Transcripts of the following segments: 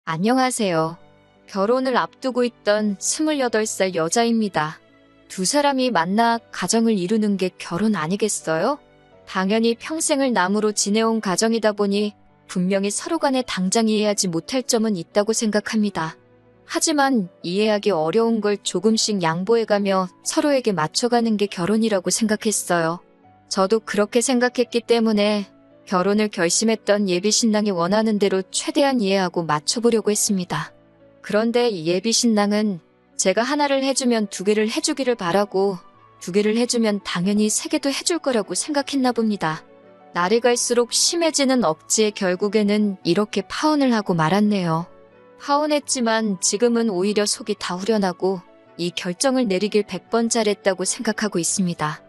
안녕하세요. 결혼을 앞두고 있던 28살 여자입니다. 두 사람이 만나 가정을 이루는 게 결혼 아니겠어요? 당연히 평생을 남으로 지내온 가정이다 보니 분명히 서로 간에 당장 이해하지 못할 점은 있다고 생각합니다. 하지만 이해하기 어려운 걸 조금씩 양보해가며 서로에게 맞춰가는 게 결혼이라고 생각했어요. 저도 그렇게 생각했기 때문에 결혼을 결심했던 예비신랑이 원하는 대로 최대한 이해하고 맞춰보려고 했습니다. 그런데 예비신랑은 제가 하나를 해주면 두 개를 해주기를 바라고 두 개를 해주면 당연히 세 개도 해줄 거라고 생각했나 봅니다. 날이 갈수록 심해지는 억지에 결국에는 이렇게 파혼을 하고 말았네요. 파혼했지만 지금은 오히려 속이 다 후련하고 이 결정을 내리길 100번 잘했다고 생각하고 있습니다.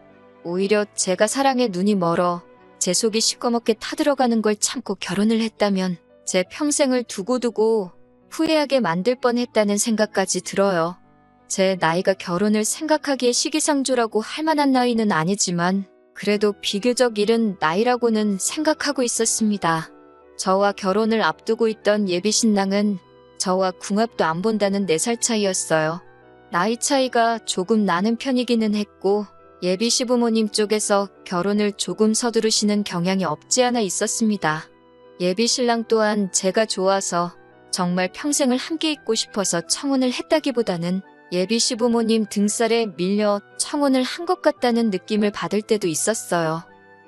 오히려 제가 사랑에 눈이 멀어 제 속이 시꺼멓게 타들어가는 걸 참고 결혼을 했다면 제 평생을 두고두고 후회하게 만들 뻔했다는 생각까지 들어요. 제 나이가 결혼을 생각하기에 시기상조라고 할 만한 나이는 아니지만 그래도 비교적 이른 나이라고는 생각하고 있었습니다. 저와 결혼을 앞두고 있던 예비신랑은 저와 궁합도 안 본다는 4살 차이였어요. 나이 차이가 조금 나는 편이기는 했고 예비 시부모님 쪽에서 결혼을 조금 서두르시는 경향이 없지 않아 있었습니다. 예비 신랑 또한 제가 좋아서 정말 평생을 함께 있고 싶어서 청혼을 했다기보다는 예비 시부모님 등살에 밀려 청혼을 한 것 같다는 느낌을 받을 때도 있었어요.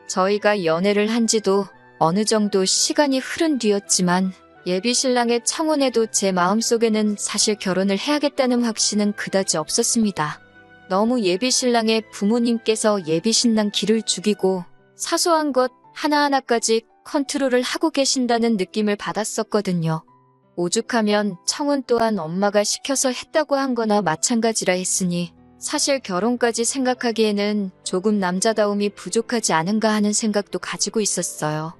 저희가 연애를 한 지도 어느 정도 시간이 흐른 뒤였지만 예비 신랑의 청혼에도 제 마음속에는 사실 결혼을 해야겠다는 확신은 그다지 없었습니다. 너무 예비신랑의 부모님께서 예비신랑 기를 죽이고 사소한 것 하나하나까지 컨트롤을 하고 계신다는 느낌을 받았었거든요. 오죽하면 청혼 또한 엄마가 시켜서 했다고 한 거나 마찬가지라 했으니 사실 결혼까지 생각하기에는 조금 남자다움이 부족하지 않은가 하는 생각도 가지고 있었어요.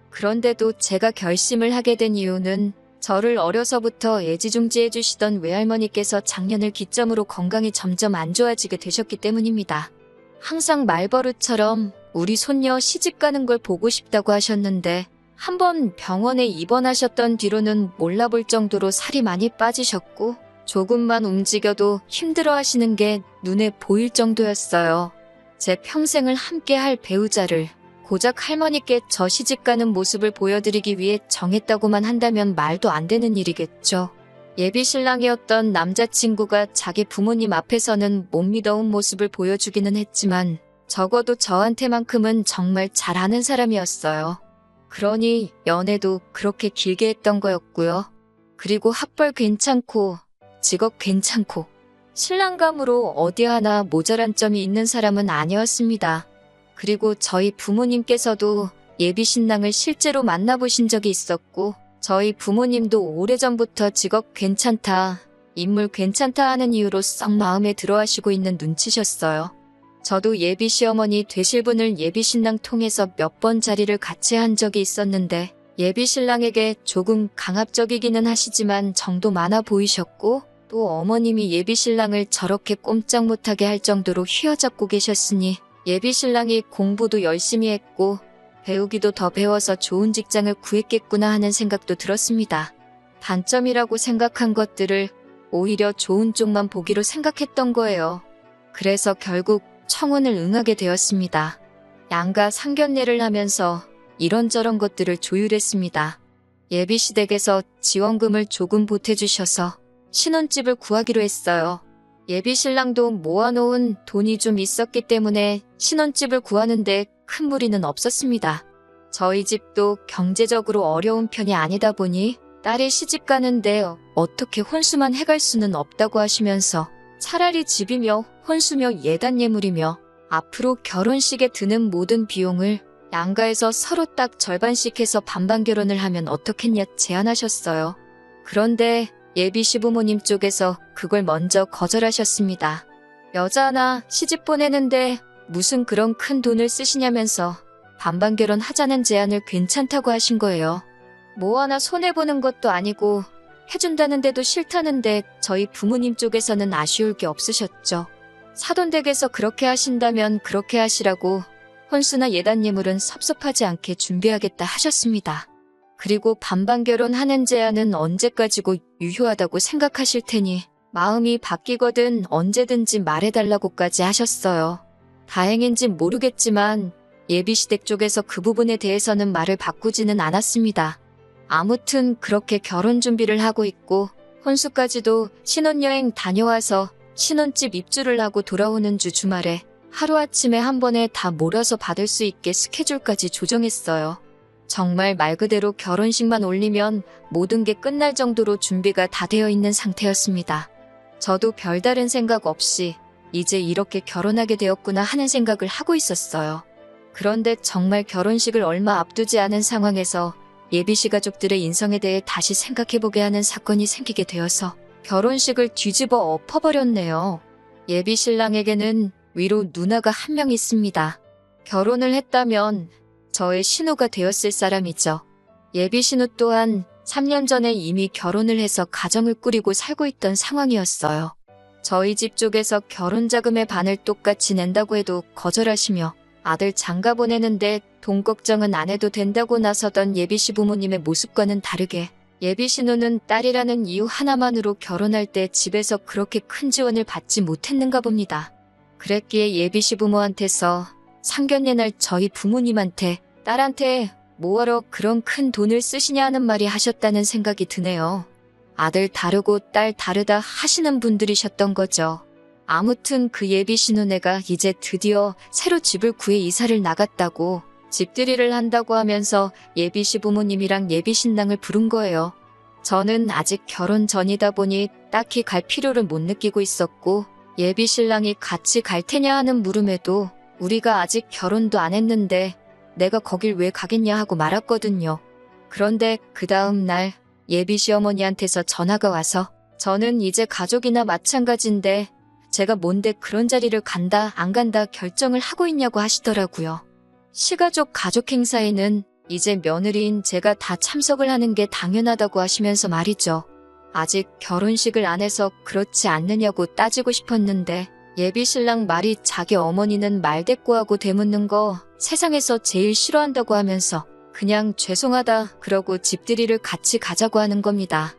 그런데도 제가 결심을 하게 된 이유는 저를 어려서부터 애지중지해 주시던 외할머니께서 작년을 기점으로 건강이 점점 안 좋아지게 되셨기 때문입니다. 항상 말버릇처럼 우리 손녀 시집 가는 걸 보고 싶다고 하셨는데 한번 병원에 입원하셨던 뒤로는 몰라볼 정도로 살이 많이 빠지셨고 조금만 움직여도 힘들어 하시는 게 눈에 보일 정도였어요. 제 평생을 함께할 배우자를 고작 할머니께 저 시집가는 모습을 보여드리기 위해 정했다고만 한다면 말도 안 되는 일이겠죠. 예비 신랑이었던 남자친구가 자기 부모님 앞에서는 못 믿어온 모습을 보여주기는 했지만 적어도 저한테만큼은 정말 잘 아는 사람이었어요. 그러니 연애도 그렇게 길게 했던 거였고요. 그리고 학벌 괜찮고 직업 괜찮고 신랑감으로 어디 하나 모자란 점이 있는 사람은 아니었습니다. 그리고 저희 부모님께서도 예비 신랑을 실제로 만나보신 적이 있었고 저희 부모님도 오래전부터 직업 괜찮다, 인물 괜찮다 하는 이유로 썩 마음에 들어하시고 있는 눈치셨어요. 저도 예비 시어머니 되실 분을 예비 신랑 통해서 몇 번 자리를 같이 한 적이 있었는데 예비 신랑에게 조금 강압적이기는 하시지만 정도 많아 보이셨고 또 어머님이 예비 신랑을 저렇게 꼼짝 못하게 할 정도로 휘어잡고 계셨으니 예비 신랑이 공부도 열심히 했고 배우기도 더 배워서 좋은 직장을 구했겠구나 하는 생각도 들었습니다. 단점이라고 생각한 것들을 오히려 좋은 쪽만 보기로 생각했던 거예요. 그래서 결국 청혼을 응하게 되었습니다. 양가 상견례를 하면서 이런저런 것들을 조율했습니다. 예비 시댁에서 지원금을 조금 보태주셔서 신혼집을 구하기로 했어요. 예비 신랑도 모아놓은 돈이 좀 있었기 때문에 신혼집을 구하는데 큰 무리는 없었습니다. 저희 집도 경제적으로 어려운 편이 아니다 보니 딸이 시집 가는데 어떻게 혼수만 해갈 수는 없다고 하시면서 차라리 집이며 혼수며 예단 예물이며 앞으로 결혼식에 드는 모든 비용을 양가에서 서로 딱 절반씩 해서 반반 결혼을 하면 어떻겠냐 제안하셨어요. 그런데 예비 시부모님 쪽에서 그걸 먼저 거절하셨습니다. 여자 하나 시집 보내는데 무슨 그런 큰 돈을 쓰시냐면서 반반 결혼하자는 제안을 괜찮다고 하신 거예요. 뭐 하나 손해보는 것도 아니고 해준다는데도 싫다는데 저희 부모님 쪽에서는 아쉬울 게 없으셨죠. 사돈댁에서 그렇게 하신다면 그렇게 하시라고 혼수나 예단 예물은 섭섭하지 않게 준비하겠다 하셨습니다. 그리고 반반 결혼하는 제안은 언제까지고 유효하다고 생각하실 테니 마음이 바뀌거든 언제든지 말해달라고까지 하셨어요. 다행인지 모르겠지만 예비시댁 쪽에서 그 부분에 대해서는 말을 바꾸지는 않았습니다. 아무튼 그렇게 결혼 준비를 하고 있고 혼수까지도 신혼여행 다녀와서 신혼집 입주를 하고 돌아오는 주 주말에 하루아침에 한 번에 다 몰아서 받을 수 있게 스케줄까지 조정했어요. 정말 말 그대로 결혼식만 올리면 모든 게 끝날 정도로 준비가 다 되어 있는 상태였습니다. 저도 별다른 생각 없이 이제 이렇게 결혼하게 되었구나 하는 생각을 하고 있었어요. 그런데 정말 결혼식을 얼마 앞두지 않은 상황에서 예비씨 가족들의 인성에 대해 다시 생각해보게 하는 사건이 생기게 되어서 결혼식을 뒤집어 엎어버렸네요. 예비 신랑에게는 위로 누나가 한 명 있습니다. 결혼을 했다면 저의 신우가 되었을 사람이죠. 예비 신우 또한 3년 전에 이미 결혼을 해서 가정을 꾸리고 살고 있던 상황이었어요. 저희 집 쪽에서 결혼 자금의 반을 똑같이 낸다고 해도 거절하시며 아들 장가 보내는데 돈 걱정은 안 해도 된다고 나서던 예비씨 부모님의 모습과는 다르게 예비 신우는 딸이라는 이유 하나만으로 결혼할 때 집에서 그렇게 큰 지원을 받지 못했는가 봅니다. 그랬기에 예비씨 부모한테서 상견례 날 저희 부모님한테 딸한테 뭐하러 그런 큰 돈을 쓰시냐 하는 말이 하셨다는 생각이 드네요. 아들 다르고 딸 다르다 하시는 분들이셨던 거죠. 아무튼 그 예비 신우네가 이제 드디어 새로 집을 구해 이사를 나갔다고 집들이를 한다고 하면서 예비씨 부모님이랑 예비 신랑을 부른 거예요. 저는 아직 결혼 전이다 보니 딱히 갈 필요를 못 느끼고 있었고 예비 신랑이 같이 갈 테냐 하는 물음에도 우리가 아직 결혼도 안 했는데 내가 거길 왜 가겠냐 하고 말았거든요. 그런데 그 다음 날 예비 시어머니한테서 전화가 와서 저는 이제 가족이나 마찬가지인데 제가 뭔데 그런 자리를 간다 안 간다 결정을 하고 있냐고 하시더라고요. 시가족 가족 행사에는 이제 며느리인 제가 다 참석을 하는 게 당연하다고 하시면서 말이죠. 아직 결혼식을 안 해서 그렇지 않느냐고 따지고 싶었는데 예비 신랑 말이 자기 어머니는 말대꾸하고 되묻는 거 세상에서 제일 싫어한다고 하면서 그냥 죄송하다 그러고 집들이를 같이 가자고 하는 겁니다.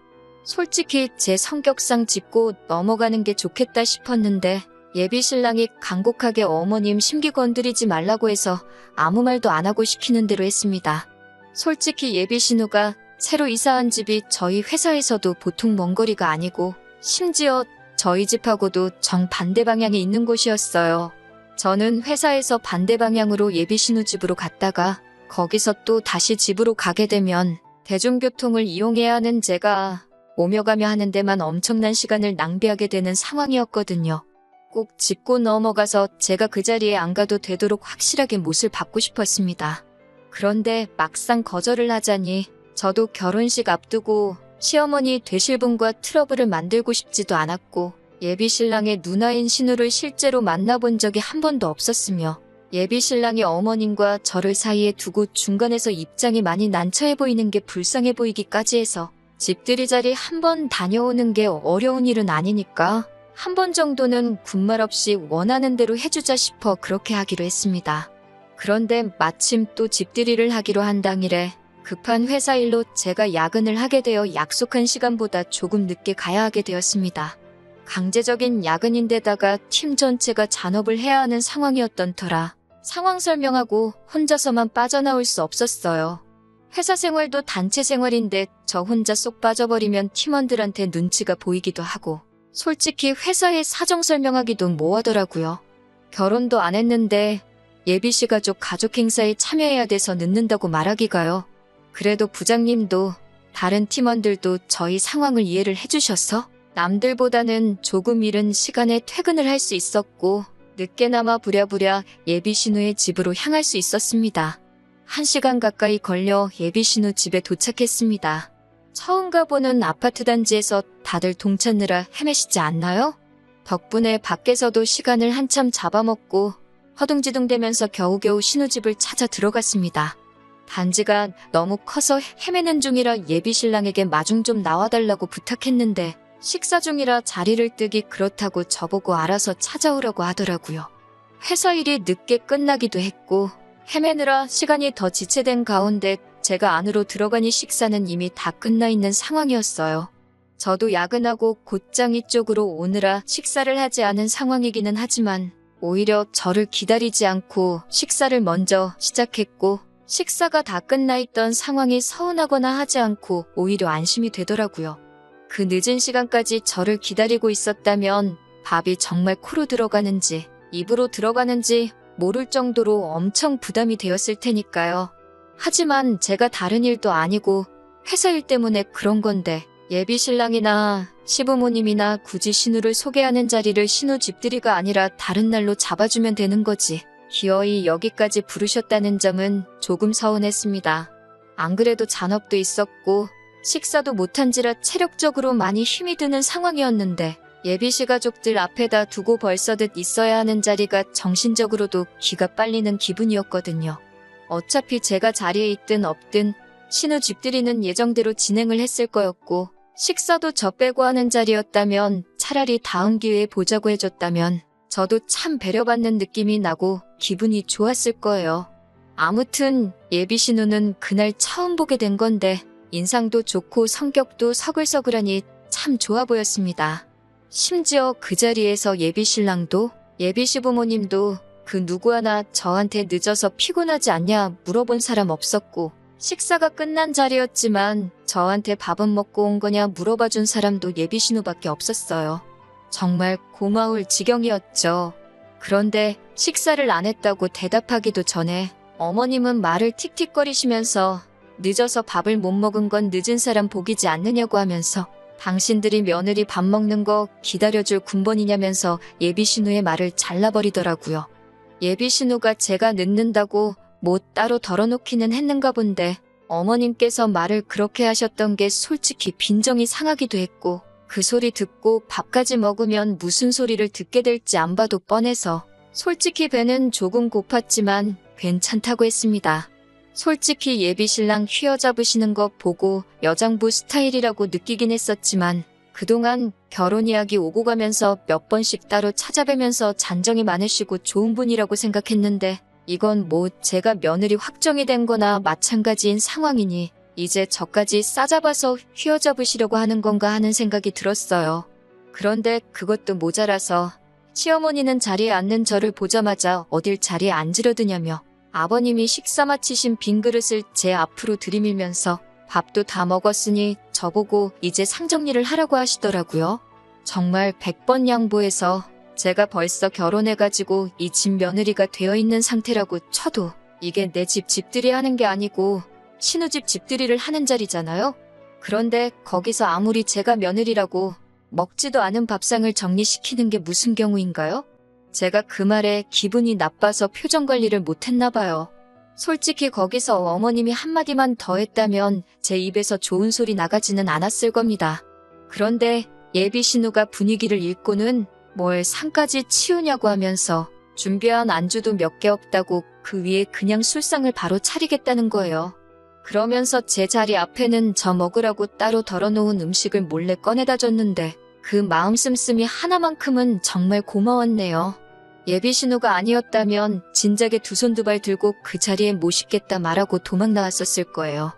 솔직히 제 성격상 짚고 넘어가는 게 좋겠다 싶었는데 예비 신랑이 간곡하게 어머님 심기 건드리지 말라고 해서 아무 말도 안 하고 시키는 대로 했습니다. 솔직히 예비 신우가 새로 이사한 집이 저희 회사에서도 보통 먼 거리가 아니고 심지어 저희 집하고도 정반대 방향에 있는 곳이었어요. 저는 회사에서 반대 방향으로 예비 신우 집으로 갔다가 거기서 또 다시 집으로 가게 되면 대중교통을 이용해야 하는 제가 오며 가며 하는 데만 엄청난 시간을 낭비하게 되는 상황이었거든요. 꼭 짚고 넘어가서 제가 그 자리에 안 가도 되도록 확실하게 못을 받고 싶었습니다. 그런데 막상 거절을 하자니 저도 결혼식 앞두고 시어머니 되실 분과 트러블을 만들고 싶지도 않았고 예비 신랑의 누나인 신우를 실제로 만나본 적이 한 번도 없었으며 예비 신랑이 어머님과 저를 사이에 두고 중간에서 입장이 많이 난처해 보이는 게 불쌍해 보이기까지 해서 집들이 자리 한 번 다녀오는 게 어려운 일은 아니니까 한 번 정도는 군말 없이 원하는 대로 해주자 싶어 그렇게 하기로 했습니다. 그런데 마침 또 집들이를 하기로 한 당일에 급한 회사 일로 제가 야근을 하게 되어 약속한 시간보다 조금 늦게 가야 하게 되었습니다. 강제적인 야근인데다가 팀 전체가 잔업을 해야 하는 상황이었던 터라 상황 설명하고 혼자서만 빠져나올 수 없었어요. 회사 생활도 단체 생활인데 저 혼자 쏙 빠져버리면 팀원들한테 눈치가 보이기도 하고 솔직히 회사에 사정 설명하기도 뭐하더라고요. 결혼도 안 했는데 예비씨 가족 행사에 참여해야 돼서 늦는다고 말하기가요. 그래도 부장님도 다른 팀원들도 저희 상황을 이해를 해주셔서 남들보다는 조금 이른 시간에 퇴근을 할 수 있었고 늦게나마 부랴부랴 예비 신우의 집으로 향할 수 있었습니다. 1시간 가까이 걸려 예비 신우 집에 도착했습니다. 처음 가보는 아파트 단지에서 다들 동찾느라 헤매시지 않나요? 덕분에 밖에서도 시간을 한참 잡아먹고 허둥지둥대면서 겨우겨우 신우 집을 찾아 들어갔습니다. 단지가 너무 커서 헤매는 중이라 예비 신랑에게 마중 좀 나와달라고 부탁했는데 식사 중이라 자리를 뜨기 그렇다고 저보고 알아서 찾아오라고 하더라고요. 회사 일이 늦게 끝나기도 했고 헤매느라 시간이 더 지체된 가운데 제가 안으로 들어가니 식사는 이미 다 끝나 있는 상황이었어요. 저도 야근하고 곧장 이쪽으로 오느라 식사를 하지 않은 상황이기는 하지만 오히려 저를 기다리지 않고 식사를 먼저 시작했고 식사가 다 끝나 있던 상황이 서운하거나 하지 않고 오히려 안심이 되더라고요. 그 늦은 시간까지 저를 기다리고 있었다면 밥이 정말 코로 들어가는지 입으로 들어가는지 모를 정도로 엄청 부담이 되었을 테니까요. 하지만 제가 다른 일도 아니고 회사 일 때문에 그런 건데 예비 신랑이나 시부모님이나 굳이 신우를 소개하는 자리를 신우 집들이가 아니라 다른 날로 잡아주면 되는 거지. 기어이 여기까지 부르셨다는 점은 조금 서운했습니다. 안 그래도 잔업도 있었고 식사도 못한지라 체력적으로 많이 힘이 드는 상황이었는데 예비시 가족들 앞에다 두고 벌써듯 있어야 하는 자리가 정신적으로도 기가 빨리는 기분이었거든요. 어차피 제가 자리에 있든 없든 신우 집들이는 예정대로 진행을 했을 거였고 식사도 저 빼고 하는 자리였다면 차라리 다음 기회에 보자고 해줬다면 저도 참 배려받는 느낌이 나고 기분이 좋았을 거예요. 아무튼 예비 신우는 그날 처음 보게 된 건데 인상도 좋고 성격도 서글서글하니 참 좋아 보였습니다. 심지어 그 자리에서 예비 신랑도 예비 시부모님도 그 누구 하나 저한테 늦어서 피곤하지 않냐 물어본 사람 없었고 식사가 끝난 자리였지만 저한테 밥은 먹고 온 거냐 물어봐준 사람도 예비 신우밖에 없었어요. 정말 고마울 지경이었죠. 그런데 식사를 안 했다고 대답하기도 전에 어머님은 말을 틱틱거리시면서 늦어서 밥을 못 먹은 건 늦은 사람 복이지 않느냐고 하면서 당신들이 며느리 밥 먹는 거 기다려줄 군번이냐면서 예비 신우의 말을 잘라버리더라고요. 예비 신우가 제가 늦는다고 뭐 따로 덜어놓기는 했는가 본데 어머님께서 말을 그렇게 하셨던 게 솔직히 빈정이 상하기도 했고 그 소리 듣고 밥까지 먹으면 무슨 소리를 듣게 될지 안 봐도 뻔해서 솔직히 배는 조금 고팠지만 괜찮다고 했습니다. 솔직히 예비 신랑 휘어잡으시는 거 보고 여장부 스타일이라고 느끼긴 했었지만 그동안 결혼 이야기 오고 가면서 몇 번씩 따로 찾아뵈면서 잔정이 많으시고 좋은 분이라고 생각했는데 이건 뭐 제가 며느리 확정이 된 거나 마찬가지인 상황이니 이제 저까지 싸잡아서 휘어잡으시려고 하는 건가 하는 생각이 들었어요. 그런데 그것도 모자라서 시어머니는 자리에 앉는 저를 보자마자 어딜 자리에 앉으려 드냐며 아버님이 식사 마치신 빈 그릇을 제 앞으로 들이밀면서 밥도 다 먹었으니 저보고 이제 상정리를 하라고 하시더라고요. 정말 100번 양보해서 제가 벌써 결혼해가지고 이 집 며느리가 되어 있는 상태라고 쳐도 이게 내 집 집들이 하는 게 아니고 신우집 집들이를 하는 자리잖아요. 그런데 거기서 아무리 제가 며느리라고 먹지도 않은 밥상을 정리시키는 게 무슨 경우인가요? 제가 그 말에 기분이 나빠서 표정 관리를 못했나 봐요. 솔직히 거기서 어머님이 한마디만 더 했다면 제 입에서 좋은 소리 나가지는 않았을 겁니다. 그런데 예비 신우가 분위기를 읽고는 뭘 상까지 치우냐고 하면서 준비한 안주도 몇 개 없다고 그 위에 그냥 술상을 바로 차리겠다는 거예요. 그러면서 제 자리 앞에는 저 먹으라고 따로 덜어놓은 음식을 몰래 꺼내다 줬는데 그 마음 씀씀이 하나만큼은 정말 고마웠네요. 예비 신우가 아니었다면 진작에 두 손 두 발 들고 그 자리에 모시겠다 말하고 도망 나왔었을 거예요.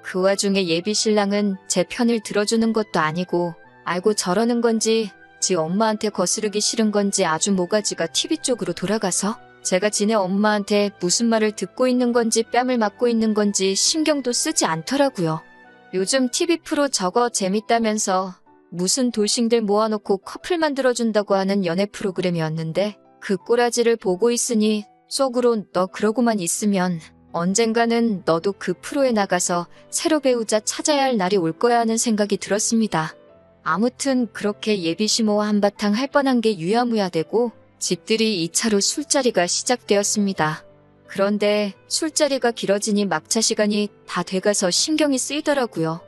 그 와중에 예비 신랑은 제 편을 들어주는 것도 아니고 알고 저러는 건지 지 엄마한테 거스르기 싫은 건지 아주 모가지가 TV 쪽으로 돌아가서 제가 지네 엄마한테 무슨 말을 듣고 있는 건지 뺨을 맞고 있는 건지 신경도 쓰지 않더라고요. 요즘 TV 프로 저거 재밌다면서 무슨 돌싱들 모아놓고 커플 만들어준다고 하는 연애 프로그램이었는데 그 꼬라지를 보고 있으니 속으로 너 그러고만 있으면 언젠가는 너도 그 프로에 나가서 새로 배우자 찾아야 할 날이 올 거야 하는 생각이 들었습니다. 아무튼 그렇게 예비시모와 한바탕 할 뻔한 게 유야무야 되고 집들이 2차로 술자리가 시작되었습니다. 그런데 술자리가 길어지니 막차 시간이 다 돼가서 신경이 쓰이더라고요.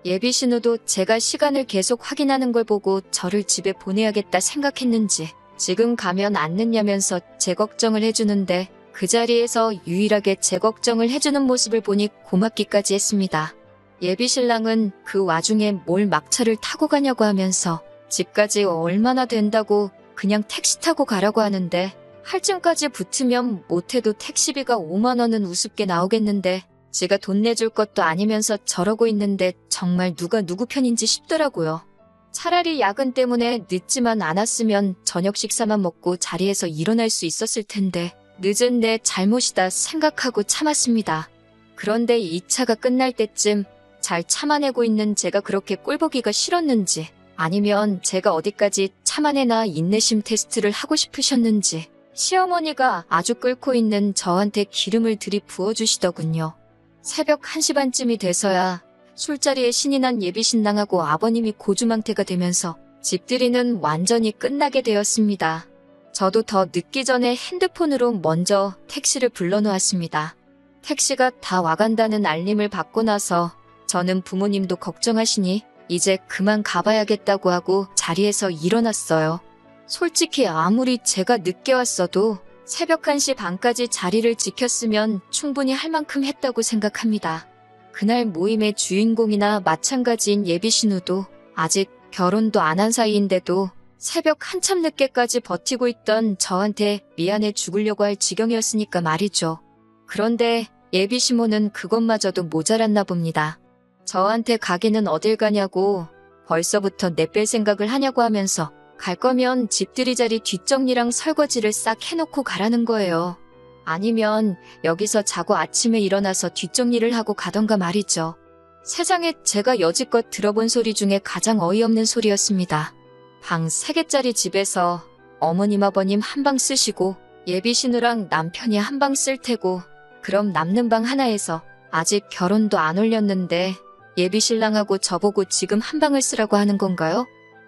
예비신우도 제가 시간을 계속 확인하는 걸 보고 저를 집에 보내야겠다 생각했는지 지금 가면 안 늦냐면서 제 걱정을 해주는데 그 자리에서 유일하게 제 걱정을 해주는 모습을 보니 고맙기까지 했습니다. 예비신랑은 그 와중에 뭘 막차를 타고 가냐고 하면서 집까지 얼마나 된다고 그냥 택시 타고 가라고 하는데 할증까지 붙으면 못해도 택시비가 5만 원은 우습게 나오겠는데 지가 돈 내줄 것도 아니면서 저러고 있는데 정말 누가 누구 편인지 싶더라고요. 차라리 야근 때문에 늦지만 않았으면 저녁 식사만 먹고 자리에서 일어날 수 있었을 텐데 늦은 내 잘못이다 생각하고 참았습니다. 그런데 2차가 끝날 때쯤 잘 참아내고 있는 제가 그렇게 꼴보기가 싫었는지 아니면 제가 어디까지 참아내나 인내심 테스트를 하고 싶으셨는지 시어머니가 아주 끓고 있는 저한테 기름을 들이부어주시더군요. 새벽 1시 반쯤이 돼서야 술자리에 신이 난 예비신랑하고 아버님이 고주망태가 되면서 집들이는 완전히 끝나게 되었습니다. 저도 더 늦기 전에 핸드폰으로 먼저 택시를 불러놓았습니다. 택시가 다 와간다는 알림을 받고 나서 저는 부모님도 걱정하시니 이제 그만 가봐야겠다고 하고 자리에서 일어났어요. 솔직히 아무리 제가 늦게 왔어도 새벽 1시 반까지 자리를 지켰으면 충분히 할 만큼 했다고 생각합니다. 그날 모임의 주인공이나 마찬가지인 예비신우도 아직 결혼도 안 한 사이인데도 새벽 한참 늦게까지 버티고 있던 저한테 미안해 죽으려고 할 지경이었으니까 말이죠. 그런데 예비시모는 그것마저도 모자랐나 봅니다. 저한테 가기는 어딜 가냐고 벌써부터 내뺄 생각을 하냐고 하면서 갈 거면 집들이 자리 뒷정리랑 설거지를 싹 해놓고 가라는 거예요. 아니면 여기서 자고 아침에 일어나서 뒷정리를 하고 가던가 말이죠. 세상에 제가 여지껏 들어본 소리 중에 가장 어이없는 소리였습니다. 방 3개짜리 집에서 어머님 아버님 한 방 쓰시고 예비신우랑 남편이 한 방 쓸 테고 그럼 남는 방 하나에서 아직 결혼도 안 올렸는데 예비신랑하고 저보고 지금 한 방을 쓰라고 하는 건가요?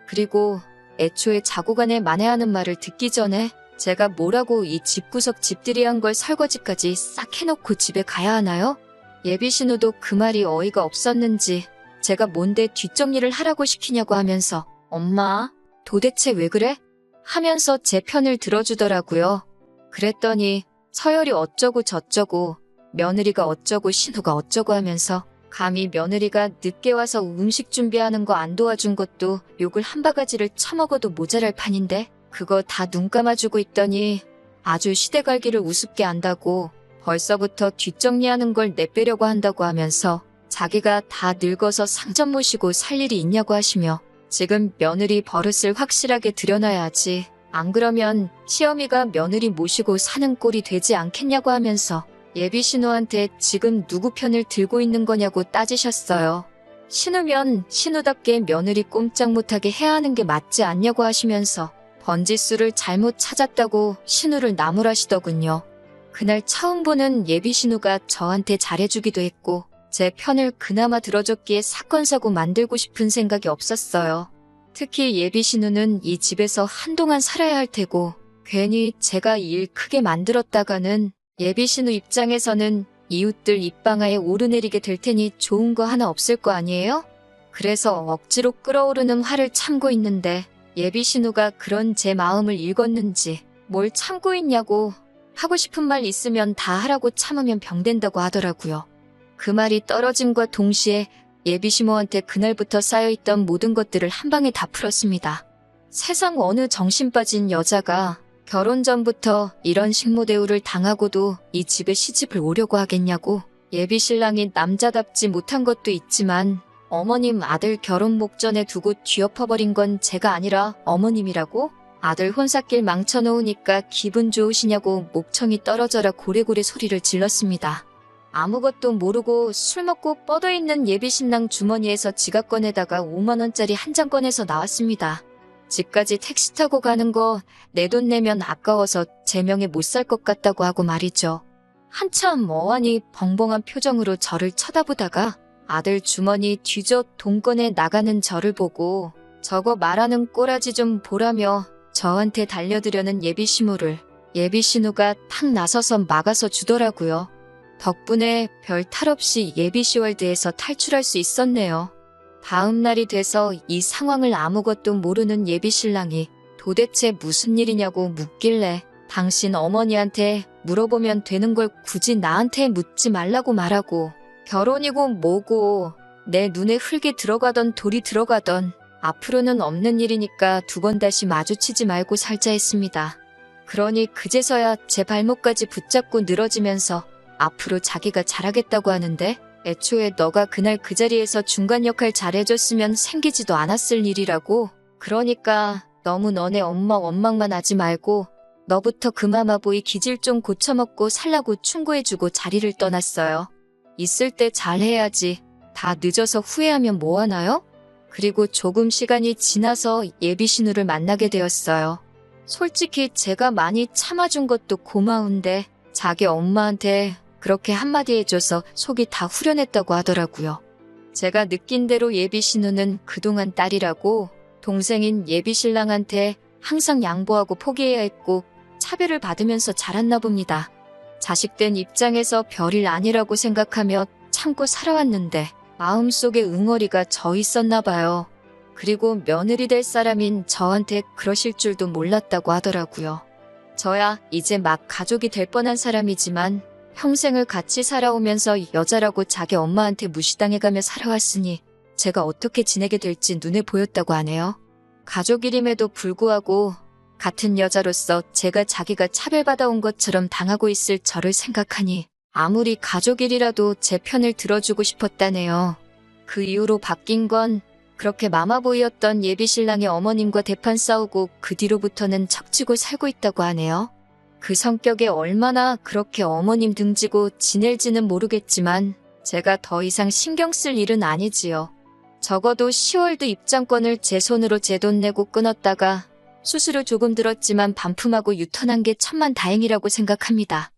그리고 애초에 자고간에 만회하는 말을 듣기 전에 제가 뭐라고 이 집구석 집들이 한 걸 설거지까지 싹 해놓고 집에 가야 하나요? 예비신우도 그 말이 어이가 없었는지 제가 뭔데 뒷정리를 하라고 시키냐고 하면서 엄마, 도대체 왜 그래? 하면서 제 편을 들어주더라고요. 그랬더니 서열이 어쩌고 저쩌고 며느리가 어쩌고 신우가 어쩌고 하면서 감히 며느리가 늦게 와서 음식 준비하는 거 안 도와준 것도 욕을 한 바가지를 처먹어도 모자랄 판인데 그거 다 눈 감아주고 있더니 아주 시대갈기를 우습게 안다고 벌써부터 뒷정리하는 걸 내빼려고 한다고 하면서 자기가 다 늙어서 상점 모시고 살 일이 있냐고 하시며 지금 며느리 버릇을 확실하게 들여놔야지 안 그러면 시어미가 며느리 모시고 사는 꼴이 되지 않겠냐고 하면서 예비신우한테 지금 누구 편을 들고 있는 거냐고 따지셨어요. 신우면 신우답게 며느리 꼼짝 못하게 해야 하는 게 맞지 않냐고 하시면서 번지수를 잘못 찾았다고 신우를 나무라시더군요. 그날 처음 보는 예비신우가 저한테 잘해주기도 했고 제 편을 그나마 들어줬기에 사건사고 만들고 싶은 생각이 없었어요. 특히 예비신우는 이 집에서 한동안 살아야 할 테고 괜히 제가 일 크게 만들었다가는 예비신우 입장에서는 이웃들 입방아에 오르내리게 될 테니 좋은 거 하나 없을 거 아니에요? 그래서 억지로 끓어오르는 화를 참고 있는데 예비신우가 그런 제 마음을 읽었는지 뭘 참고 있냐고 하고 싶은 말 있으면 다 하라고 참으면 병된다고 하더라고요. 그 말이 떨어짐과 동시에 예비시모한테 그날부터 쌓여있던 모든 것들을 한 방에 다 풀었습니다. 세상 어느 정신 빠진 여자가 결혼 전부터 이런 식모 대우를 당하고도 이 집에 시집을 오려고 하겠냐고. 예비신랑이 남자답지 못한 것도 있지만 어머님 아들 결혼 목전에 두고 뒤엎어버린 건 제가 아니라 어머님이라고? 아들 혼삿길 망쳐놓으니까 기분 좋으시냐고 목청이 떨어져라 고래고래 소리를 질렀습니다. 아무것도 모르고 술 먹고 뻗어있는 예비신랑 주머니에서 지갑 꺼내다가 5만원짜리 한 장 꺼내서 나왔습니다. 집까지 택시 타고 가는 거 내 돈 내면 아까워서 제 명에 못 살 것 같다고 하고 말이죠. 한참 어안이 벙벙한 표정으로 저를 쳐다보다가 아들 주머니 뒤져 돈 꺼내 나가는 저를 보고 저거 말하는 꼬라지 좀 보라며 저한테 달려들려는 예비시모를 예비신우가 탁 나서서 막아서 주더라고요. 덕분에 별 탈 없이 예비시월드에서 탈출할 수 있었네요. 다음 날이 돼서 이 상황을 아무것도 모르는 예비신랑이 도대체 무슨 일이냐고 묻길래 당신 어머니한테 물어보면 되는 걸 굳이 나한테 묻지 말라고 말하고 결혼이고 뭐고 내 눈에 흙이 들어가던 돌이 들어가던 앞으로는 없는 일이니까 두 번 다시 마주치지 말고 살자 했습니다. 그러니 그제서야 제 발목까지 붙잡고 늘어지면서 앞으로 자기가 잘하겠다고 하는데 애초에 너가 그날 그 자리에서 중간 역할 잘해줬으면 생기지도 않았을 일이라고. 그러니까 너무 너네 엄마 원망만 하지 말고 너부터 그 마마보이 기질 좀 고쳐먹고 살라고 충고해주고 자리를 떠났어요. 있을 때 잘해야지. 다 늦어서 후회하면 뭐하나요? 그리고 조금 시간이 지나서 예비 신우를 만나게 되었어요. 솔직히 제가 많이 참아준 것도 고마운데 자기 엄마한테 그렇게 한마디 해줘서 속이 다 후련했다고 하더라고요. 제가 느낀 대로 예비 신우는 그동안 딸이라고 동생인 예비 신랑한테 항상 양보하고 포기해야 했고 차별을 받으면서 자랐나 봅니다. 자식된 입장에서 별일 아니라고 생각하며 참고 살아왔는데 마음속에 응어리가 져 있었나 봐요. 그리고 며느리 될 사람인 저한테 그러실 줄도 몰랐다고 하더라고요. 저야 이제 막 가족이 될 뻔한 사람이지만 평생을 같이 살아오면서 여자라고 자기 엄마한테 무시당해가며 살아왔으니 제가 어떻게 지내게 될지 눈에 보였다고 하네요. 가족이림에도 불구하고 같은 여자로서 제가 자기가 차별받아온 것처럼 당하고 있을 저를 생각하니 아무리 가족일이라도 제 편을 들어주고 싶었다네요. 그 이후로 바뀐 건 그렇게 마마보이였던 예비신랑의 어머님과 대판 싸우고 그 뒤로부터는 척지고 살고 있다고 하네요. 그 성격에 얼마나 그렇게 어머님 등지고 지낼지는 모르겠지만 제가 더 이상 신경 쓸 일은 아니지요. 적어도 10월도 입장권을 제 손으로 제 돈 내고 끊었다가 수수료 조금 들었지만 반품하고 유턴한 게 천만다행이라고 생각합니다.